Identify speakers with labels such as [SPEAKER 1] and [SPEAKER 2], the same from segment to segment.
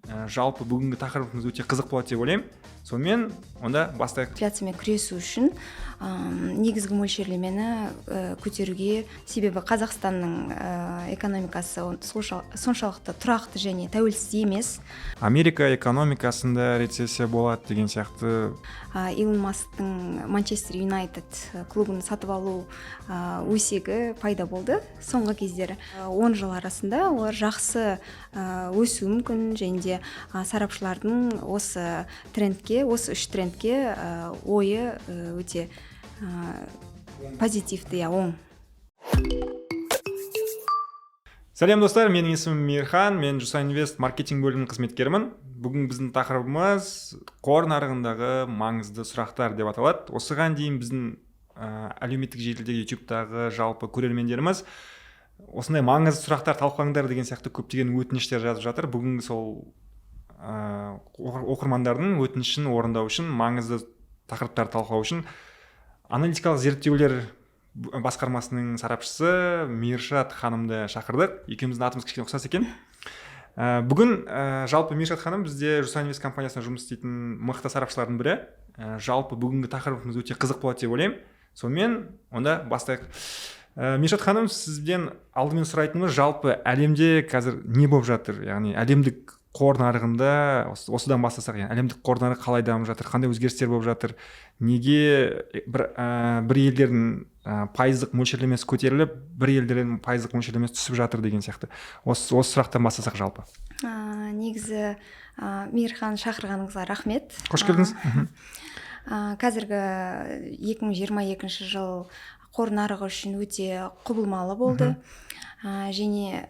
[SPEAKER 1] жалпы бүгінгі тақырыбымыз өте қызық болады деп ойлаймын. Сонымен онда бастайық.
[SPEAKER 2] Инфляциямен күресу үшін негізгі мөлшерлемені көтеруге, себебі Қазақстанның экономикасы соншалықты тұрақты және тәуелсіз емес.
[SPEAKER 1] Америка экономикасында рецессия болады деген сияқты.
[SPEAKER 2] Илон Масктың Манчестер Юнайтед клубын сатып алу өсегі пайда болды соңғы кездері. 10 жыл арасында олар жақсы өсуі мүмкін, және де сарапшылардың осы үш трендке ойы өте позитивті, оң.
[SPEAKER 1] Сәлем достар, менің есімім Мейірхан, мен Жусайинвест маркетинг бөлімінің қызметкерімін. Бүгін біздің тақырыбымыз қор нарығындағы маңызды сұрақтар деп аталады. Осыған дейін біздің әлеуметтік желідегі YouTube'тағы жалпы көрермендеріміз осындай маңызды сұрақтар талқылаңдар деген сияқты көптеген өтініштер жазып жатыр. Бүгін сол оқырмандардың өтінішін орындау үшін, маңызды тақырыптарды талқылау үшін аналитикалық зерттеулер басқармасының сарапшысы Мейіршат ханымды шақырдық. Екеуміздің атымыз кішкене ұқсас екен. Бүгін жалпы Мейіршат ханым бізде Жусайинвест компаниясында жұмыс істейтін мықты сарапшылардың бірі. Жалпы бүгінгі тақырыбымыз өте қызық болады деп ойлаймын. Сонымен онда бастайық. Мейіршат ханым, сізден алдымен сұрайтынымыз, жалпы әлемде қазір не болып жатыр? Яғни әлемдік қор нарығында осыдан бастасақ, әлемдік қор нарығы қалай дамып жатыр, қандай өзгерістер болып жатыр, неге бір елдердің пайыздық мөлшерлемесі көтеріліп, бір елдердің пайыздық мөлшерлемесі түсіп жатыр деген сияқты. Осы сұрақтан бастасақ жалпы.
[SPEAKER 2] Негізі Мейірхан, шақырғаныңызға рахмет.
[SPEAKER 1] Қош келдіңіз.
[SPEAKER 2] Қазіргі 2022 жыл қор нарығы үшін өте құбылмалы болды. Және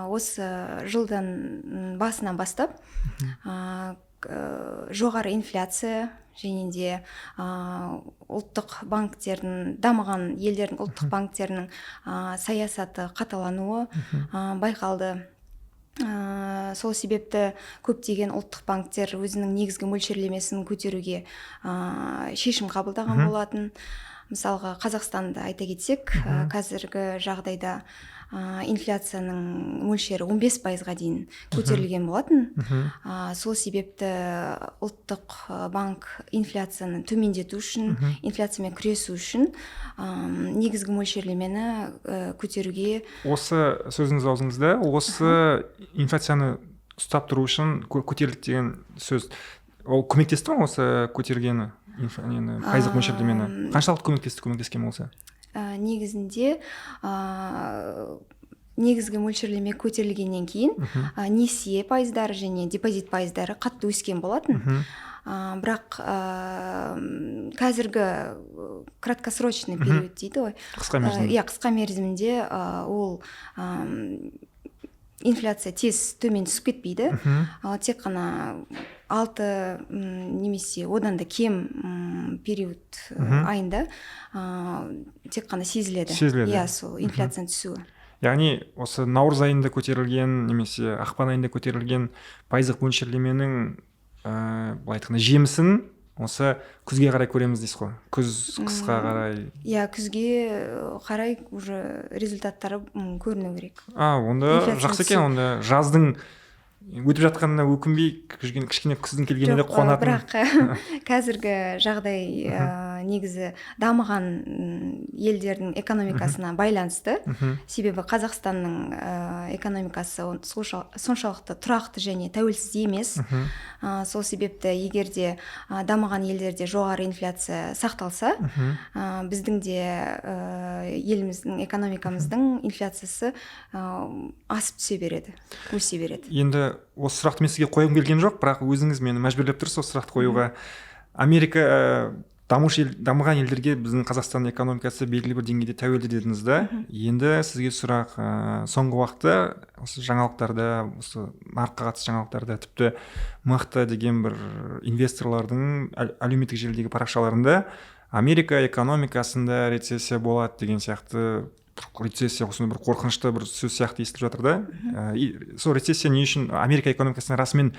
[SPEAKER 2] осы жылдан басынан бастап жоғары инфляция және де ұлттық банктердің, дамыған елдердің ұлттық банктерінің саясаты қаталануы байқалды. Сол себепті көптеген ұлттық банктер өзінің негізгі мөлшерлемесін көтеруге шешім қабылдаған болатын. Мысалға, Қазақстанды айта кетсек, қазіргі жағдайда инфляцияның мөлшері 15%-ға дейін көтерілген болатын. Сол себепті ұлттық банк инфляцияны төмендету үшін, инфляциямен күресу үшін негізгі мөлшерлемені көтеруге.
[SPEAKER 1] Осы сөзіңіз аузыңызда, осы инфляцияны ұстап тұру үшін көтерілді деген сөз, ол көмектесті ме осы көтергені? Пайыздық мөлшерлемені қаншалықты көмектескен болса?
[SPEAKER 2] Негізінде негізгі мөлшерлеме көтерілгеннен кейін несие пайыздары және депозит пайыздары қатты өскен болатын. Бірақ қазіргі краткосрочный период дейді ғой. Қысқа мерзімде ол инфляция тез төмен түсіп кетпейді. Тек қана 6 немесе одан да кем период айында тек қана сезіледі. Сол инфляцияның түсуі.
[SPEAKER 1] Яғни осы наурыз айында көтерілген немесе ақпан айында көтерілген пайыздық мөлшерлеменің былай айтқанда жемісін осы күзге қарай көреміз дейсіз ғой. Қысқа қарай.
[SPEAKER 2] Күзге қарай уже результаттары көріну керек.
[SPEAKER 1] Онда жақсы екен. Онда жаздың өтіп жатқанына өкінбей, кішкене күздің келгеніне қуанатын.
[SPEAKER 2] Бірақ қазіргі жағдай негізі дамыған елдердің экономикасына байланысты. Себебі Қазақстанның экономикасы соншалықты тұрақты және тәуелсіз емес. Сол себепті егерде дамыған елдерде жоғары инфляция сақталса, біздің де еліміздің, экономикамыздың инфляциясы асып түсе береді, өсе береді.
[SPEAKER 1] Енді осы сұрақты мен сізге қойғым келген жоқ, бірақ өзіңіз мені мәжбүрлеп тұрсыз осы сұрақты қоюға. Америка дамыған елдерге біздің Қазақстан экономикасы белгілі бір деңгейде тәуелді дедіңіз да. Енді сізге сұрақ, соңғы уақытта осы жаңалықтарда, осы нарыққа қатысты жаңалықтарда тіпті мықты деген бір инвесторлардың әлеуметтік желідегі парақшаларында Америка экономикасында рецессия болады деген сияқты, рецессия осындай бір қорқынышты бір сөз сияқты естіліп жатыр да. Сол рецессия не үшін, Америка экономикасына расымен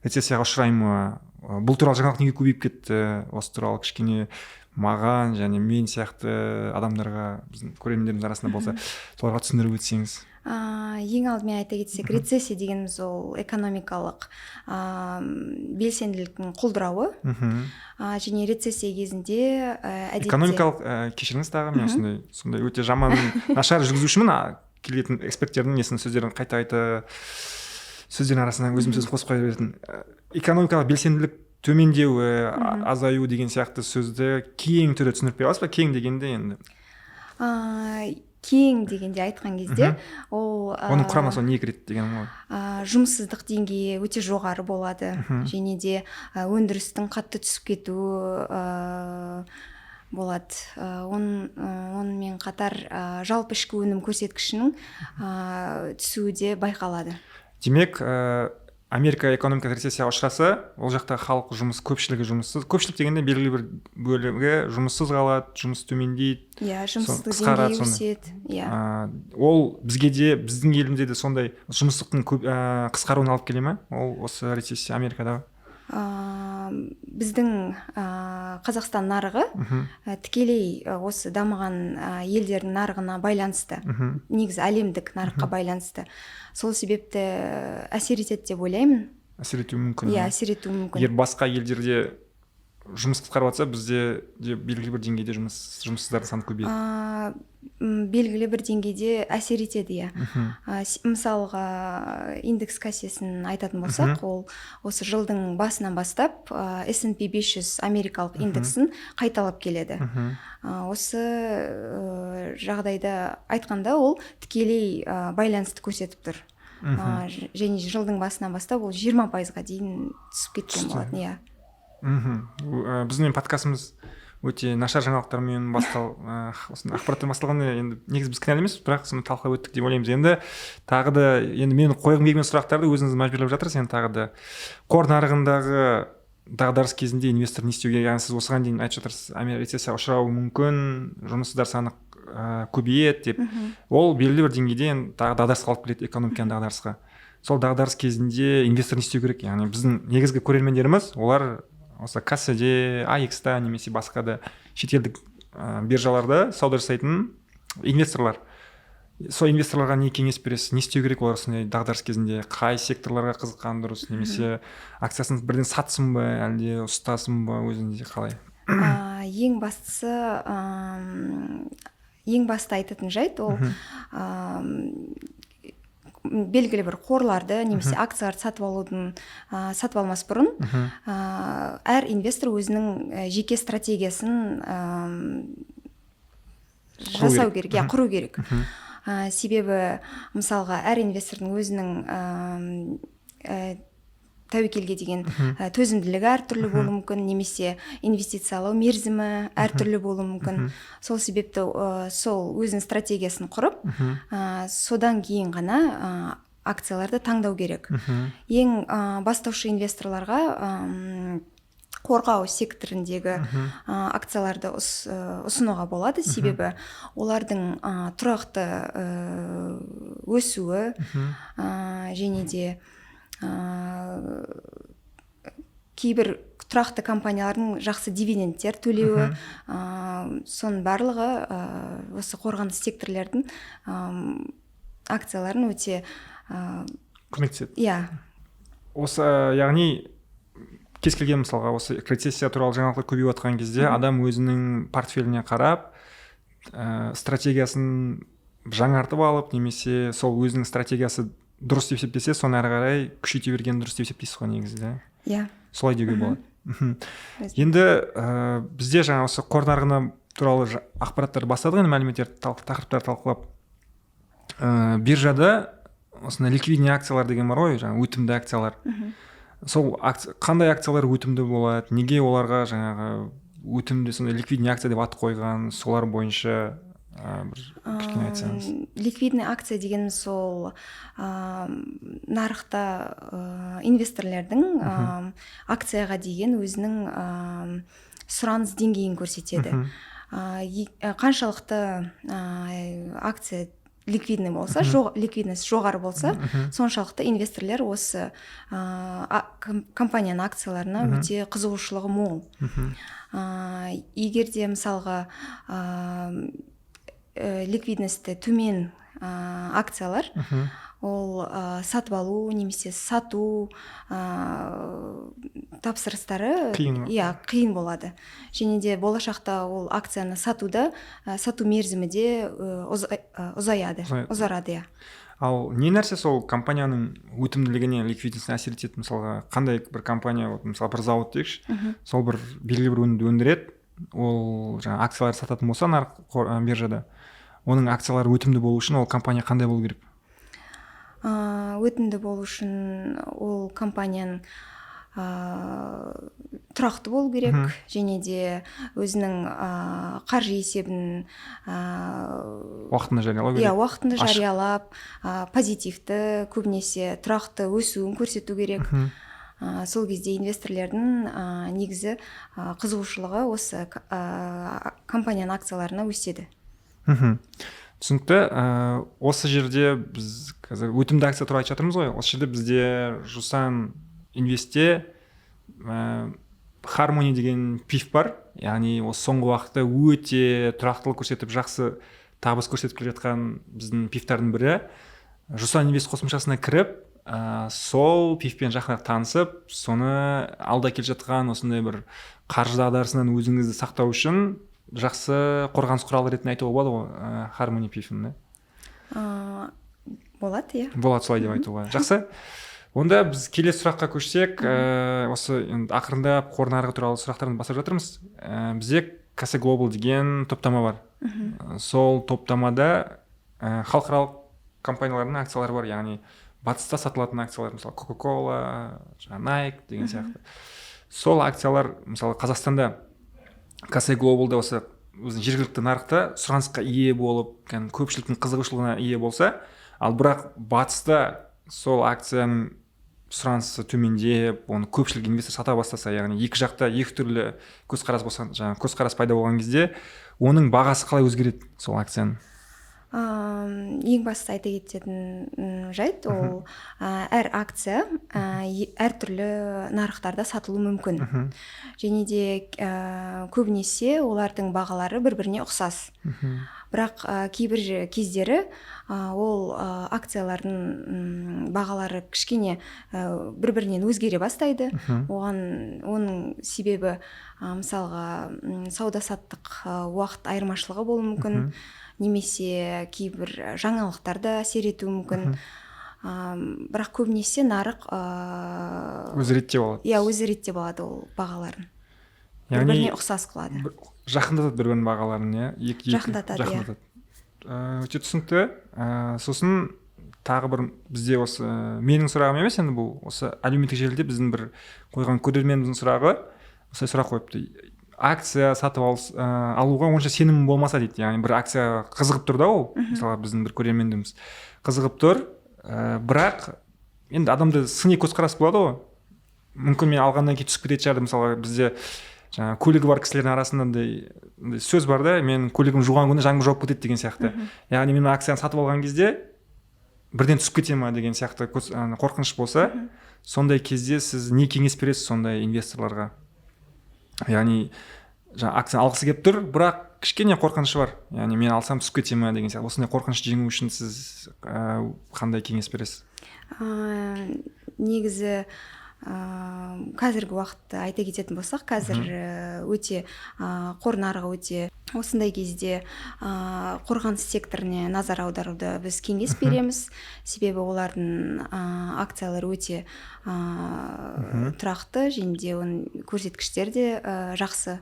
[SPEAKER 1] рецессияға ұшырай ма? Бұл туралы жаңалық неге көбейіп кетті? Осы туралы кішкене маған және мен сияқты адамдарға, біздің көрермендеріміз арасында болса, соларға түсіндіріп өтсеңіз.
[SPEAKER 2] Ең алдымен айта кетсек, рецессия дегеніміз ол экономикалық белсенділіктің құлдырауы. Және рецессия кезінде әдетте
[SPEAKER 1] экономикалық кешіріңіз тағы мен сондай өте жаман нашар жүргізушімін, келетін эксперттердің сөздерін қайта сөздердің арасынан өзім сөз қосып қоя беретін. Экономикалық белсенділік төмендеуі, азаю деген сияқты сөзді кең түрде түсіндіріп бере аласыз ба? Кең дегенде енді
[SPEAKER 2] кең дегенде айтқан кезде ол
[SPEAKER 1] оның құрамына не кіреді дегенім ғой.
[SPEAKER 2] Жұмыссыздық деңгейі өте жоғары болады, және де өндірістің қатты түсіп кетуі болады. Онымен қатар жалпы ішкі өнім көрсеткішінің түсуі де байқалады.
[SPEAKER 1] Демек, Америка экономикалық рецессияға ұшыраса, ол жақта халық көпшілігі жұмыссыз. Көпшілік дегенде белгілі бір бөлігі жұмыссыз қалады, жұмыс төмендейді.
[SPEAKER 2] Жұмыссыздық деңгейі өседі.
[SPEAKER 1] Ол біздің елімізде де сондай жұмыссыздықтың қысқаруына алып келе ме? Ол осы рецессия Америкадағы?
[SPEAKER 2] Біздің Қазақстан нарығы тікелей осы дамыған елдердің нарығына байланысты, негізі әлемдік нарыққа байланысты. Сол себепті әсер етеді деп ойлаймын.
[SPEAKER 1] Әсер етуі мүмкін.
[SPEAKER 2] Әсер етуі мүмкін.
[SPEAKER 1] Егер басқа елдерде жұмыс қысқарып жатса, бізде де белгілі бір деңгейде жұмыссыздардың саны көбейеді.
[SPEAKER 2] Белгілі бір деңгейде әсер етеді, мысалға индекс кассесін айтатын болсақ, ол осы жылдың басынан бастап S&P 500 америкалық индексін қайталап келеді. Осы жағдайда айтқанда ол тікелей байланысты көрсетіп тұр. Және жылдың басынан бастап ол 20%-ға дейін түсіп кеткен болатын. Біздің
[SPEAKER 1] подкастымыз өте нашар жаңалықтармен ақпараттар басталғанда енді негізі біз кінәлі емеспіз, бірақ соны талқылап өттік деп ойлаймыз. Енді тағы да мен қойғым келген сұрақтарды өзіңіз мәжбүрлеп жатырсыз. Енді тағы да қор нарығындағы дағдарыс кезінде инвестор не істеуге, яғни сіз осыған дейін айтып жатырсыз, рецессияға ұшырауы мүмкін, жұмыссыздар саны көбейеді деп. Ол белгілі бір деңгейде тағы дағдарысқа алып келеді, экономиканың дағдарысқа. Сол дағдарыс кезінде инвестор не істеу керек? Яғни біздің негізгі көрермендеріміз, олар осы кассаде, AX-та немесе басқа да шетелдік биржаларда сауда жасайтын инвесторлар. Сол инвесторларға не кеңес бересіз? Не істеу керек олар осындай дағдарыс кезінде? Қай секторларға қызыққан дұрыс, немесе акциясын бірден сатсын ба, әлде ұстасын ба, өзінде қалай?
[SPEAKER 2] Ең басты айтатын жайт ол белгілі бір қорларды немесе акцияларды сатып алмас бұрын әр инвестор өзінің жеке стратегиясын жасау керек, құру керек. Себебі мысалға әр инвестордың өзінің тәуекелге деген төзімділігі әртүрлі болуы мүмкін, немесе инвестициялау мерзімі әртүрлі болуы мүмкін. Сол себепті сол өзінің стратегиясын құрып, содан кейін ғана акцияларды таңдау керек. Ең бастаушы инвесторларға қорғау секторіндегі акцияларды ұсынуға болады, себебі олардың тұрақты өсуі және де кейбір тұрақты компаниялардың жақсы дивидендтер төлеуі, соның барлығы осы қорғаныс секторлардың акцияларын өте
[SPEAKER 1] көмектеседі. Осы, яғни кез келген мысалға осы рецессия туралы жаңалықтар көбейіп жатқан кезде адам өзінің портфеліне қарап стратегиясын жаңартып алып, немесе сол өзінің стратегиясы дұрыс деп есептесе, соны әрі қарай күшейте берген дұрыс деп есептейсіз ғой негізі. Солай деуге болады. Енді бізде жаңа осы қор нарығына туралы ақпараттар бастадық, енді мәліметтер тақырыптар талқылап. Биржада осындай ликвидный акциялар деген бар ғой, жаңа өтімді акциялар. Сол қандай акциялар өтімді болады, неге оларға жаңағы өтімді сондай ликвидный акция деп ат қойған, солар бойынша кішкене айтсаңыз.
[SPEAKER 2] Ликвидный акция дегеніміз сол нарықта инвесторлардың акцияға деген өзінің сұраныс деңгейін көрсетеді. Қаншалықты акция ликвидный болса, ликвидность жоғары болса, соншалықты инвесторлар осы компанияның акцияларына өте қызығушылығы мол. Егер де мысалға ликвидності төмен акциялар ол сатып алу немесе сату тапсырыстары
[SPEAKER 1] Қиын.
[SPEAKER 2] қиын болады. Және де болашақта ол акцияны сатуда сату мерзімі де ұзарады.
[SPEAKER 1] Ал не нәрсе сол компанияның өтімділігіне, ликвидностіне әсер етеді? Мысалға, қандай бір компания, мысалы бір зауыт дейікші, сол бір белгілі бір өнімді өндіреді, ол жаңа акциялар сататын болса нарық биржада, оның акциялары өтімді болу үшін ол компания қандай болу керек?
[SPEAKER 2] Өтімді болу үшін ол компанияның тұрақты болу керек, және де өзінің қаржы есебін
[SPEAKER 1] уақытында жариялау керек.
[SPEAKER 2] Уақытында жариялап, позитивті, көбінесе тұрақты өсуін көрсету керек. Сол кезде инвесторлердің негізі қызығушылығы осы компанияның акцияларына өседі.
[SPEAKER 1] Түсінікті. Осы жерде біз қазір өтімді акция туралы айтып жатырмыз ғой. Осы жерде бізде Жусан инвестте Harmony деген пиф бар. Яғни осы соңғы уақытта өте тұрақтылық көрсетіп, жақсы табыс көрсетіп келе жатқан біздің пифтардың бірі. Жусан инвест қосымшасына кіріп, сол пифпен жақынырақ танысып, соны алда келе жатқан осындай бір қаржы дағдарысынан өзіңізді сақтау үшін жақсы қорғаныс құралы ретінде айтуға болады ғой Harmony пифін.
[SPEAKER 2] Болады,
[SPEAKER 1] Болады, солай деп айтуға. Жақсы. Онда біз келесі сұраққа көшсек, осы ақырындап қор нарығы туралы сұрақтарды бастап жатырмыз. Бізде Kase Global деген топтама бар. Сол топтамада халықаралық компаниялардың акциялары бар, яғни батыста сатылатын акциялар, мысалы Coca-Cola, Nike деген сияқты. Сол акциялар, мысалы Қазақстанда Kase Global'да осы жергілікті нарықта сұранысқа ие болып, көпшіліктің қызығушылығына ие болса, ал бірақ батыста сол акцияның сұранысы төмендеп, оны көпшілік инвестор сата бастаса, яғни екі жақта екі түрлі көзқарас пайда болған кезде, оның бағасы қалай өзгереді сол акцияның?
[SPEAKER 2] Ең басты айта кететін жайт, ол әр акция әртүрлі нарықтарда сатылуы мүмкін. Және де көбінесе олардың бағалары бір-біріне ұқсас. Бірақ кейбір кездері ол акциялардың бағалары кішкене бір-бірінен өзгере бастайды. Оның себебі мысалға сауда-саттық уақыт айырмашылығы болуы мүмкін, немесе кейбір жаңалықтарды әсер етуі мүмкін. Бірақ көбінесе нарық
[SPEAKER 1] өзі ретте болады.
[SPEAKER 2] Өзі ретте болады ол бағаларын. Бір-біріне ұқсас қылады.
[SPEAKER 1] Жақындатады бір-бірінің бағаларын,
[SPEAKER 2] жақындатады.
[SPEAKER 1] Өте түсінікті. Сосын тағы бір бізде осы менің сұрағым емес, енді бұл осы әлеуметтік желіде біздің бір қойған көрерменіміздің сұрағы, осылай сұрақ қойыпты. Акция сатып алуға онша сенім болмаса дейді. Яғни бір акция қызығып тұр да ол, мысалы біздің бір көрерменіміз қызығып тұр, бірақ енді адамда сыни көзқарас болады ғой. Мүмкін мен алғаннан кейін түсіп кететін шығар. Мысалы бізде көлігі бар кісілердің арасында сөз бар да, мен көлігім жуған күні жаңбыр жауып кетеді деген сияқты. Яғни мен акцияны сатып алған кезде бірден түсіп кете ма деген сияқты қорқыныш болса, сондай кезде сіз не кеңес бересіз сондай инвесторларға? Яғни акцияны алғысы келіп тұр, бірақ кішкене қорқынышы бар. Яғни мен алсам түсіп кете ма деген сияқты. Осындай қорқыныш жеңу үшін сіз қандай кеңес бересіз?
[SPEAKER 2] Негізі қазіргі уақытты айта кететін болсақ, қазір өте қор нарығы өте осындай кезде қорғаныс секторіне назар аударуды біз кеңес береміз. Себебі олардың акциялары өте тұрақты, және де оның көрсеткіштері де жақсы.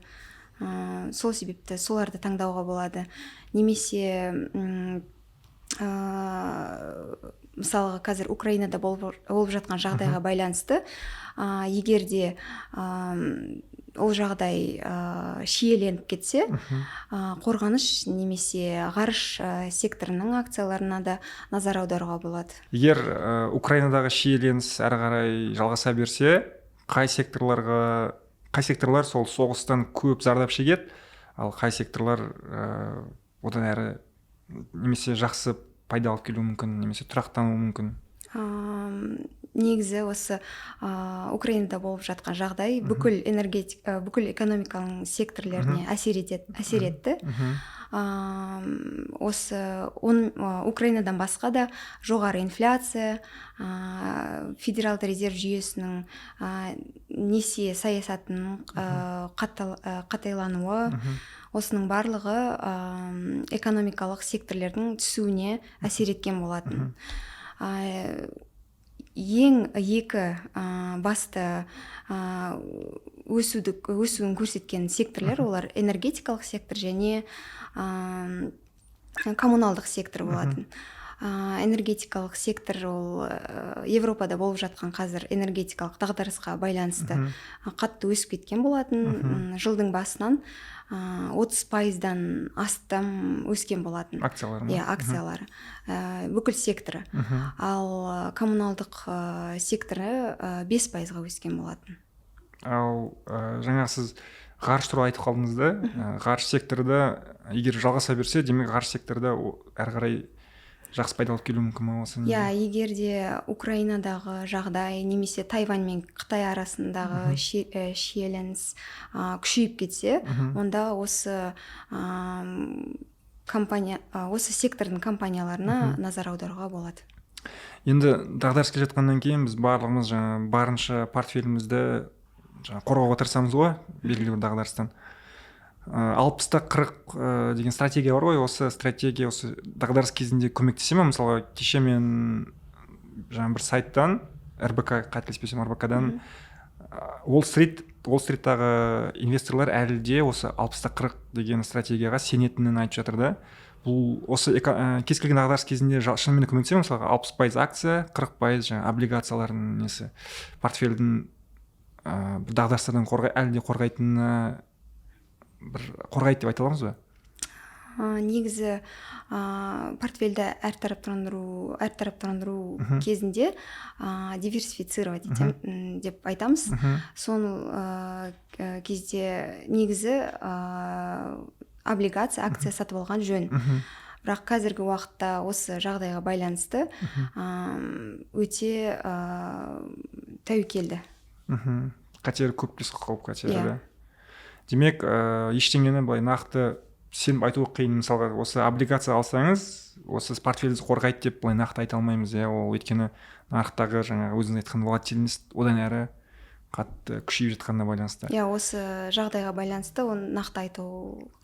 [SPEAKER 2] Сол себепті соларды таңдауға болады. Немесе мысалға қазір Украинада болып жатқан жағдайға байланысты, егер де ол жағдай шиеленіп кетсе, қорғаныш немесе ғарыш секторының акцияларына да назар аударуға болады.
[SPEAKER 1] Егер Украинадағы шиеленіс әрі қарай жалғаса берсе, қай секторлар сол соғыстан көп зардап шегеді, ал қай секторлар одан әрі немесе жақсы пайда алып келуі мүмкін, немесе тұрақтануы мүмкін?
[SPEAKER 2] негізі осы Украинада болып жатқан жағдай бүкіл бүкіл экономиканың секторлеріне әсер етті. Осы Украинадан басқа да жоғары инфляция, федералды резерв жүйесінің несие саясатының қатайлануы, осының барлығы экономикалық секторлердің түсуіне әсер еткен болатын. Ең екі басты өсуін көрсеткен секторлар олар энергетикалық сектор және коммуналдық сектор болатын. Энергетикалық сектор ол Европада болып жатқан қазір энергетикалық дағдарысқа байланысты қатты өсіп кеткен болатын. Жылдың басынан 30%-дан астам өскен болатын.
[SPEAKER 1] Акциялары.
[SPEAKER 2] Акциялары. Бүкіл секторы. Ал коммуналдық секторы 5%-ға өскен болатын.
[SPEAKER 1] Ал жаңа сіз ғарыш туралы айтып қалдыңыз да, ғарыш секторда егер жалғаса берсе, демек ғарыш секторда әрі қарай жақсы пайда алып келуі мүмкін ме осы?
[SPEAKER 2] Егер де Украинадағы жағдай немесе Тайвань мен Қытай арасындағы шиеленіс күшейіп кетсе, онда осы сектордың компанияларына назар аударуға болады.
[SPEAKER 1] Енді дағдарыс келе жатқаннан кейін біз барлығымыз барынша портфелімізді қорғауға тырысамыз ғой, белгілі бір дағдарыстан. 60-та 40 деген стратегия бар ғой, осы стратегия осы дағдарыс кезінде көмектесе ме? Мысалға кеше мен бір сайттан, РБК, қателеспесем РБК-дан Уолл-стриттағы инвесторлар әлі де осы 60-та 40 деген стратегияға сенетінін айтып жатыр да. Бұл осы кез келген дағдарыс кезінде шынымен көмектесе ме? Мысалға 60% акция, 40% облигациялардың несі портфельдің дағдарыстардан әлі де қорғайтынына қорғайды деп айта аламыз ба?
[SPEAKER 2] Негізі портфельді әртараптандыру кезінде диверсифицировать деп айтамыз. Сол кезде негізі облигация, акция сатып алған жөн. Бірақ қазіргі уақытта осы жағдайға байланысты өте тәуекелді.
[SPEAKER 1] Қатері көп плюс қауіп қатері да. Демек, ештеңені былай нақты сеніп айту қиын. Мысалға осы облигация алсаңыз, осы портфеліңізді қорғайды деп былай нақты айта алмаймыз. Ол өйткені нарықтағы жаңағы өзіңіз айтқан волатильность одан әрі қатты күшейіп жатқанына байланысты.
[SPEAKER 2] Осы жағдайға байланысты оны нақты айту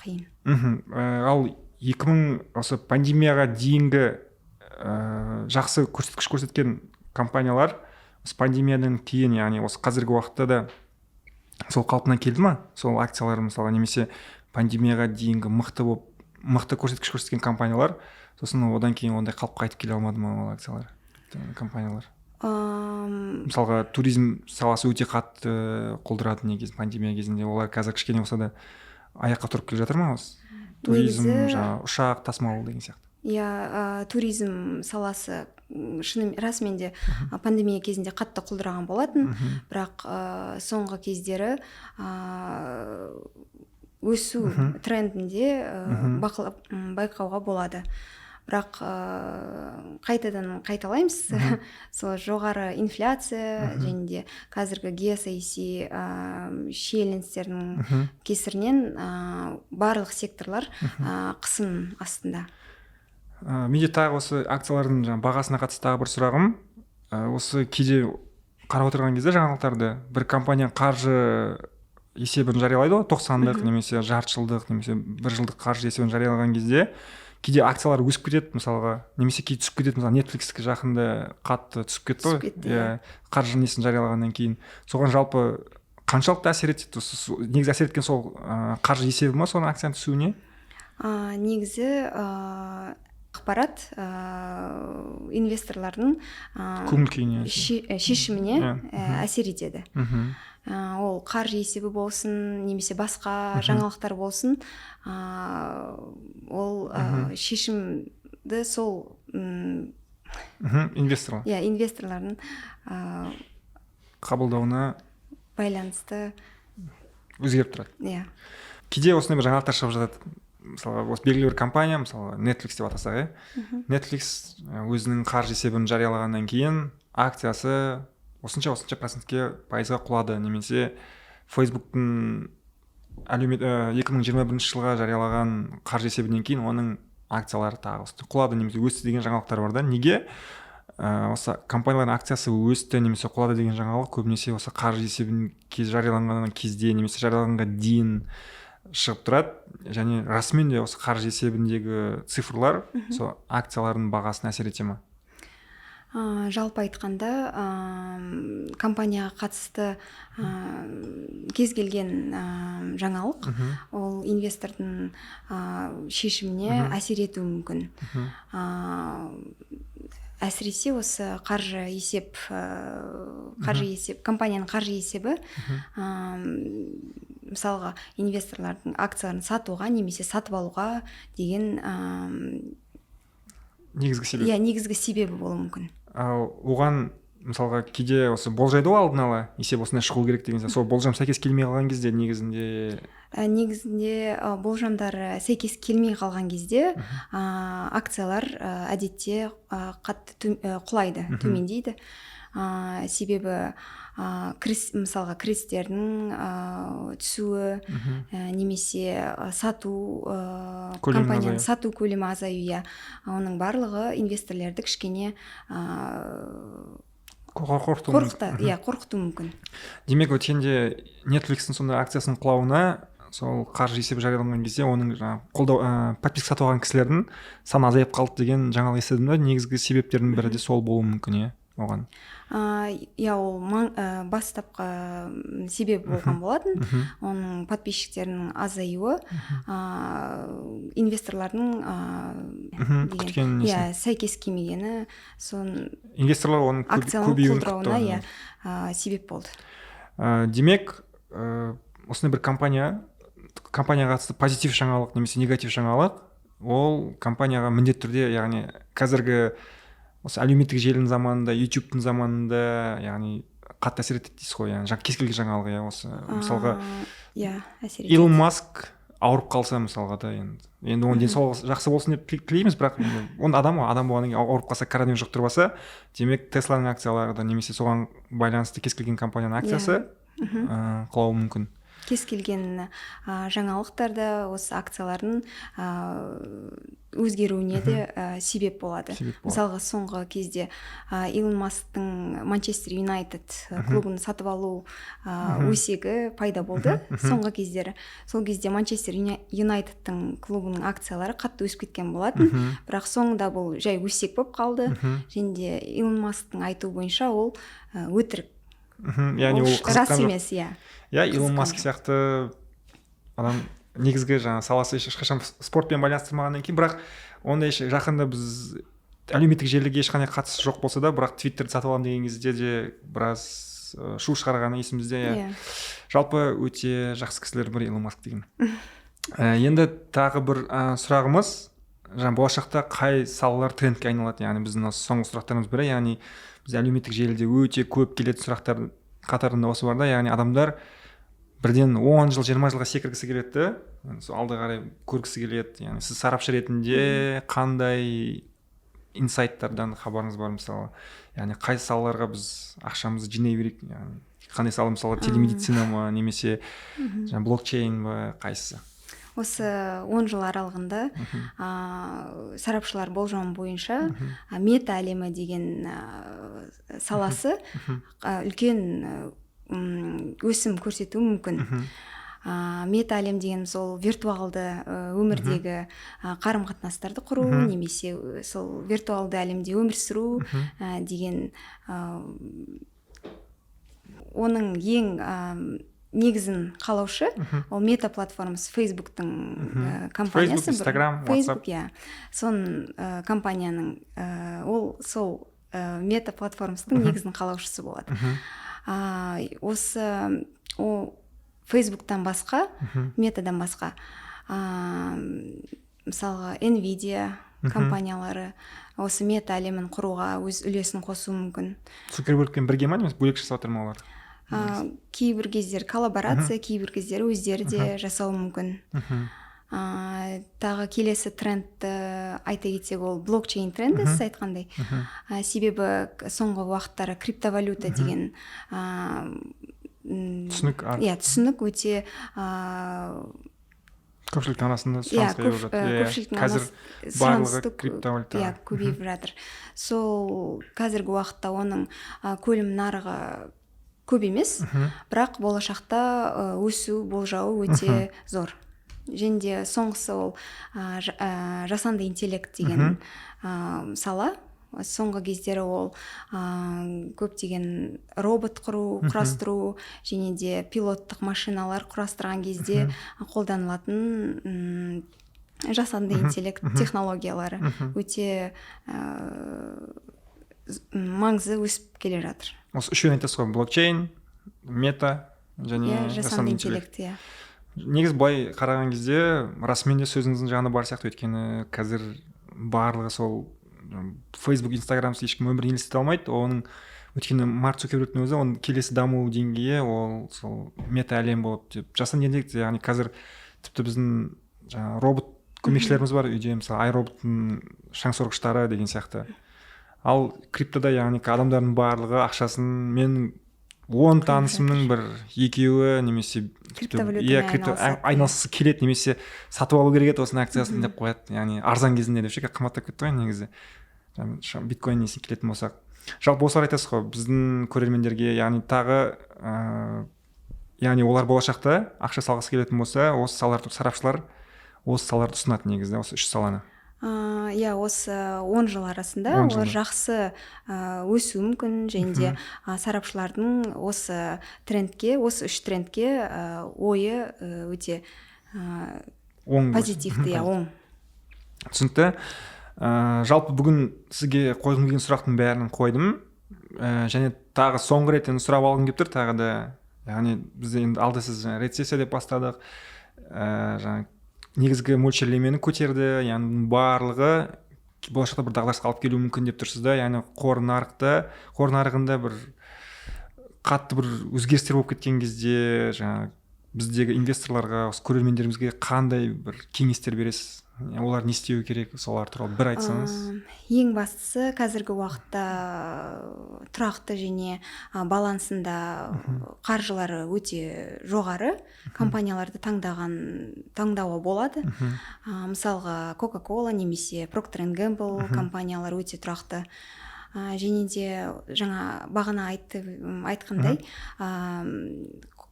[SPEAKER 2] қиын.
[SPEAKER 1] Ал 2000 осы пандемияға дейінгі жақсы көрсеткіш көрсеткен компаниялар пандемиядан кейін, яғни осы қазіргі уақытта да сол қалпына келді ма? Сол акциялар мысалы немесе пандемияға дейінгі мықты көрсеткіш көрсеткен компаниялар, сосын одан кейін ондай қалыпқа қайтып келе алмады ма ол акциялар, компаниялар? Мысалға туризм саласы өте қатты құлдырады негізі пандемия кезінде. Олар қазір кішкене болса да аяққа тұрып келе жатыр ма осы? Туризм, ұшақ тасымалы деген сияқты.
[SPEAKER 2] Туризм саласы расымен де пандемия кезінде қатты құлдыраған болатын, бірақ соңғы кездері өсу трендінде байқауға болады. Бірақ қайтадан қайталаймыз, сол жоғары инфляция және де қазіргі геосаяси шиеленістердің кесірінен барлық секторлар қысын астында.
[SPEAKER 1] Менде тағы осы акциялардың бағасына қатысты тағы бір сұрағым. Осы кейде қарап отырған кезде жаңалықтарды бір компания қаржы есебін жариялайды ғой, 90-дық немесе жарты жылдық немесе бір жылдық қаржы есебін жариялаған кезде кейде акциялар өсіп кетеді мысалға, немесе кейде түсіп кетеді. Мысалы Netflix-ке жақында қатты түсіп кетті ғой, қаржы несін жариялағаннан кейін. Соған жалпы қаншалықты әсер етеді? Негізі әсер еткен сол қаржы есебі ма соның акцияның түсуіне?
[SPEAKER 2] Негізі ақпарат инвесторлардың
[SPEAKER 1] көңіл-күйіне,
[SPEAKER 2] шешіміне әсер етеді. Ол қаржы есебі болсын, немесе басқа жаңалықтар болсын, ол шешімді сол инвесторлардың
[SPEAKER 1] қабылдауына
[SPEAKER 2] байланысты
[SPEAKER 1] өзгеріп тұрады. Кейде осындай бір жаңалықтар шығып жатады. мысалы осы белгілі бір компания, мысалы Netflix деп атасақ иә, Netflix өзінің қаржы есебін жариялағаннан кейін акциясы осынша процентке пайызға құлады, немесе Facebooktың 2021 жылға жариялаған қаржы есебінен кейін оның акциялары тағы құлады немесе өсті деген жаңалықтар бар да. Неге осы компаниялардың акциясы өсті немесе құлады деген жаңалық көбінесе осы қаржы есебін жарияланған кезде немесе жарияланғанға дейін шығып тұрады, және расымен де осы қаржы есебіндегі цифрлар сол акциялардың бағасына әсер ете ма?
[SPEAKER 2] Жалпы айтқанда компанияға қатысты кез келген жаңалық ол инвестордың шешіміне әсер етуі мүмкін. Әсіресе осы қаржы есеп, компанияның қаржы есебі мысалға инвесторлардың акцияларын сатуға немесе сатып алуға деген негізгі себебі болуы мүмкін.
[SPEAKER 1] Оған мысалға кейде осы болжайды ғой алдын ала есеп осындай шығу керек деген, сол болжам сәйкес келмей қалған кезде
[SPEAKER 2] негізінде болжамдар сәйкес келмей қалған кезде акциялар әдетте қатты құлайды, төмендейді. Себебі мысалға кірістердің түсуі немесе компанияның сату көлемі азаю, оның барлығы инвесторлерді кішкене қорқыту мүмкін.
[SPEAKER 1] Демек өткенде Netflix-ің сонда акциясының құлауына сол қаржы есебі жарияланған кезде оның подписка сатып алған кісілердің саны азайып қалды деген жаңалық естідім да. Негізгі себептердің бірі де сол болуы мүмкін оған.
[SPEAKER 2] Ол бастапқы себеп болған болатын. Оның подписчиктерінің азаюы инвесторлардың сәйкес келмегені,
[SPEAKER 1] инвесторлар оның
[SPEAKER 2] акцияның құлдырауына себеп болды.
[SPEAKER 1] Демек осындай бір компанияға қатысты позитив жаңалық немесе негатив жаңалық, ол компанияға міндетті түрде, яғни қазіргі осы әлеуметтік желінің заманында, YouTube-тың заманында, яғни қатты әсер етеді дейсіз ғой, яғни кез келген жаңалық, осы мысалға Илон Маск ауырып қалса мысалға да, енді оның денсаулығы жақсы болсын деп тілейміз, бірақ оның адам болғаннан кейін ауырып қалса, коронавирус жұқтырбаса, демек Тесланың акциялары да немесе соған байланысты кез келген компанияның акциясы құлауы мүмкін.
[SPEAKER 2] Кез келген жаңалықтарда осы акциялардың өзгеруіне де себеп болады. Мысалға соңғы кезде Илон Масктың Манчестер Юнайтед клубын сатып алу өсегі пайда болды соңғы кездері. Сол кезде Манчестер Юнайтедтің клубының акциялары қатты өсіп кеткен болатын, бірақ соңында бұл жай өсек болып қалды. Және де Илон Масктың айтуы бойынша ол өтірік. Рас емес,
[SPEAKER 1] Илон Маск сияқты адам негізгі саласы ешқашан спортпен байланыстырмағаннан кейін, бірақ ондай жақында біз әлеуметтік желіге ешқандай қатысы жоқ болса да, бірақ Твиттерді сатып аламын деген кезде де біраз шу шығарғаны есімізде. Жалпы өте жақсы кісілер бір Илон Маск деген. Енді тағы бір сұрағымыз, болашақта қай салалар трендке айналады? Яғни біздің соңғы сұрақтарымыз бірі, яғни біз әлеуметтік желіде өте көп келетін сұрақтар қатарында осы бар да, яғни адамдар бірден 10 жыл, 20 жылға секіргісі келеді, алды қарай көргісі келеді. Яғни сіз сарапшы ретінде қандай инсайттардан хабарыңыз бар, мысалы, яғни қай салаларға біз ақшамызды жинай берейік, яғни қандай сала, мысалы, телемедицина ма, немесе блокчейн ба, қайсысы?
[SPEAKER 2] Осы 10 жыл аралығында сарапшылар болжам бойынша мета әлемі деген саласы үлкен өсім көрсетуі мүмкін. Мета әлем деген сол виртуалды өмірдегі қарым-қатынастарды құру, немесе сол виртуалды әлемде өмір сүру деген оның ең негізін қалаушы, ол мета платформасы Facebooktың компаниясы.
[SPEAKER 1] Instagram, WhatsApp.
[SPEAKER 2] Соның компанияның сол мета платформасының негізін қалаушысы болады. Осы Facebooktан басқа, метадан басқа, мысалға Nvidia компаниялары осы мета әлемін құруға өз үлесін қосуы мүмкін.
[SPEAKER 1] Цукербергпен бірге ма, немесе бөлек жасап отыр ма олар?
[SPEAKER 2] Кейбір кездер коллаборация, кейбір кездер өздері де жасауы мүмкін. Тағы келесі трендті айта кетсек, ол блокчейн тренді, сіз айтқандай. Себебі соңғы уақыттары криптовалюта деген
[SPEAKER 1] түсінік
[SPEAKER 2] түсінік өте
[SPEAKER 1] көпшіліктің арасында сұранысқа ие болып жатыр.
[SPEAKER 2] Көпшіліктің
[SPEAKER 1] Қазір барлығы криптовалюта
[SPEAKER 2] көбейіп жатыр. Сол қазіргі уақытта оның көлем нарығы көп емес, бірақ болашақта өсу болжауы өте зор. Және де соңғысы ол жасанды интеллект деген сала. Соңғы кездері ол көптеген робот құрастыру және де пилоттық машиналар құрастырған кезде қолданылатын жасанды интеллект технологиялары өте маңызы өсіп келе жатыр.
[SPEAKER 1] Осы үшеуін айтасыз ғой: блокчейн, мета және
[SPEAKER 2] жасанды интеллект.
[SPEAKER 1] Негізі былай қараған кезде расымен де сөзіңіздің жаны бар сияқты, өйткені қазір барлығы сол Facebook, Instagram ешкім өмірін елестете алмайды. Оның өйткені Марк Цукербергтің өзі оның келесі даму деңгейі ол сол мета әлем болып деп. Жасанды интеллект, яғни қазір тіпті біздің робот көмекшілеріміз бар үйде, мысалы iRobot'тың шаңсорғыштары деген сияқты. Ал криптода, яғни адамдардың барлығы ақшасын, мен 10 танысымның бір екеуі немесе
[SPEAKER 2] криптовалютамен
[SPEAKER 1] айналысқысы келеді, немесе сатып алу керек еді осының акциясын деп қояды. Яғни арзан кезінде деп ше, қымбаттап кетті ғой негізі. Биткоин несіне келетін болсақ. Жалпы осылар айтасыз ғой біздің көрермендерге, яғни тағы яғни олар болашақта ақша салғысы келетін болса, осы салаларды сарапшылар осы салаларды ұсынады негізі, осы 3 саланы.
[SPEAKER 2] Осы 10 жыл арасында олар жақсы өсуі мүмкін, және де сарапшылардың осы трендке, осы 3 трендке ойы өте позитивті, оң.
[SPEAKER 1] Түсінікті. Жалпы бүгін сізге қойғым келген сұрақтың бәрін қойдым, және тағы соңғы рет сұрап алғым келіп тұр тағы да. Яғни бізде енді алда сіз рецессия деп бастадық, негізгі мөлшерлемені көтерді, яғни барлығы болашақта бір дағдарысқа алып келуі мүмкін деп тұрсыз да. Яғни қор нарығында бір қатты бір өзгерістер болып кеткен кезде біздегі инвесторларға, көрермендерімізге қандай бір кеңестер бересіз? Олар не істеу керек, солар туралы бір айтсаңыз.
[SPEAKER 2] Ең бастысы қазіргі уақытта тұрақты және балансында қаржылары өте жоғары компанияларды таңдауға болады. Мысалға Coca-Cola немесе Procter & Gamble компаниялар өте тұрақты. Және де жаңа бағана айтқандай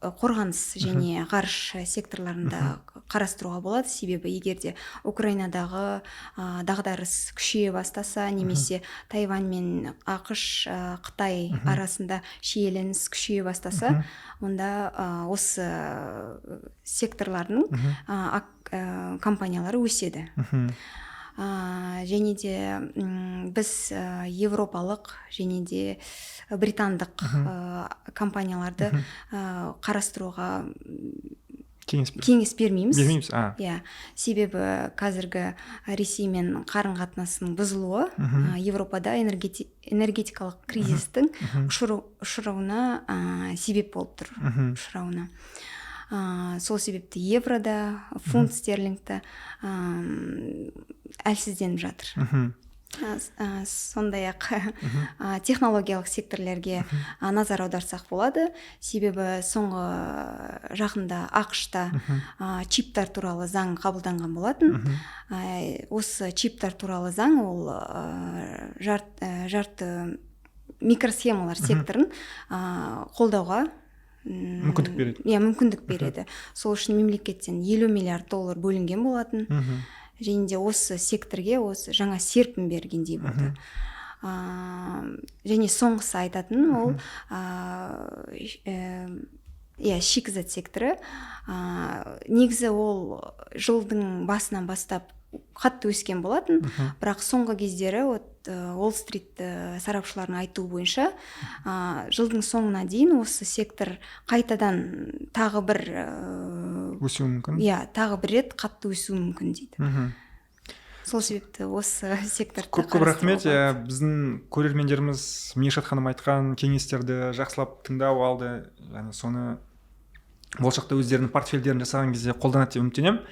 [SPEAKER 2] қорғаныс және ғарыш секторларында қарастыруға болады. Себебі егерде Украинадағы дағдарыс күшейе бастаса, немесе Тайвань мен ақш, Қытай арасында шиеленіс күшейе бастаса, онда осы секторлардың компаниялары өседі. Және де біз европалық және де британдық компанияларды қарастыруға кеңес бермейміз. Себебі қазіргі Ресеймен қарым-қатынасының бұзылуы Европада энергетикалық кризистің ұшырауына себеп болып тұр. Сол себепті еврода, фунт стерлингті әлсізденіп жатыр. Сондай-ақ технологиялық секторлерге назар аударсақ болады. Себебі соңғы жақында ақш-та чиптар туралы заң қабылданған болатын. Осы чиптар туралы заң ол жарты микросхемалар секторын қолдауға мүмкіндік береді. Сол үшін мемлекеттен $50 миллиард бөлінген болатын. Және де осы секторге жаңа серпін бергендей болды. Және соңғысы айтатын ол шикізат секторы. Негізі ол жылдың басынан бастап қатты өскен болатын, бірақ соңғы кездері Уолл-стрит сарапшыларының айтуы бойынша жылдың соңына дейін осы сектор қайтадан тағы бір
[SPEAKER 1] өсуі мүмкін.
[SPEAKER 2] Тағы бір рет қатты өсуі мүмкін дейді. Сол себепті осы секторды
[SPEAKER 1] көп рахмет. Біздің көрермендеріміз Миршат ханым айтқан кеңестерді жақсылап тыңдап алды, және соны болашақта өздерінің портфельдерін жасаған кезде қолданады деп үміттенемін.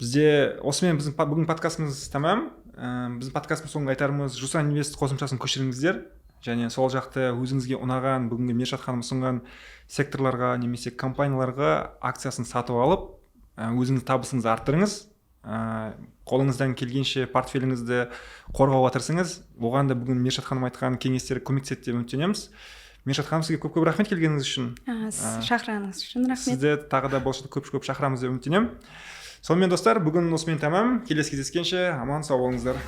[SPEAKER 1] Бізде осымен біздің бүгін подкастымыз тамам. Біздің подкасттың соңғы айтарымыз Жусан Инвест қосымшасын көшіріңіздер және сол жақты өзіңізге ұнаған бүгінгі Мершат ханым ұсынған секторларға немесе компанияларға акциясын сатып алып өзіңіз табысыңызды арттырыңыз. Қолыңыздан келгенше портфеліңізді қорғауға тырысыңыз. Оған да бүгін Мершат ханым айтқан кеңестер көмектеседі деп үміттенеміз. Мершат ханым, сізге көп рахмет келгеніңіз үшін.
[SPEAKER 2] Шақырғаныңыз үшін рахмет.
[SPEAKER 1] Сізді тағы да болашақта көп шақырамыз деп үміттенемін. Сонымен достар, бүгін осымен тамам. Келесі кездескенше аман сау болыңыздар.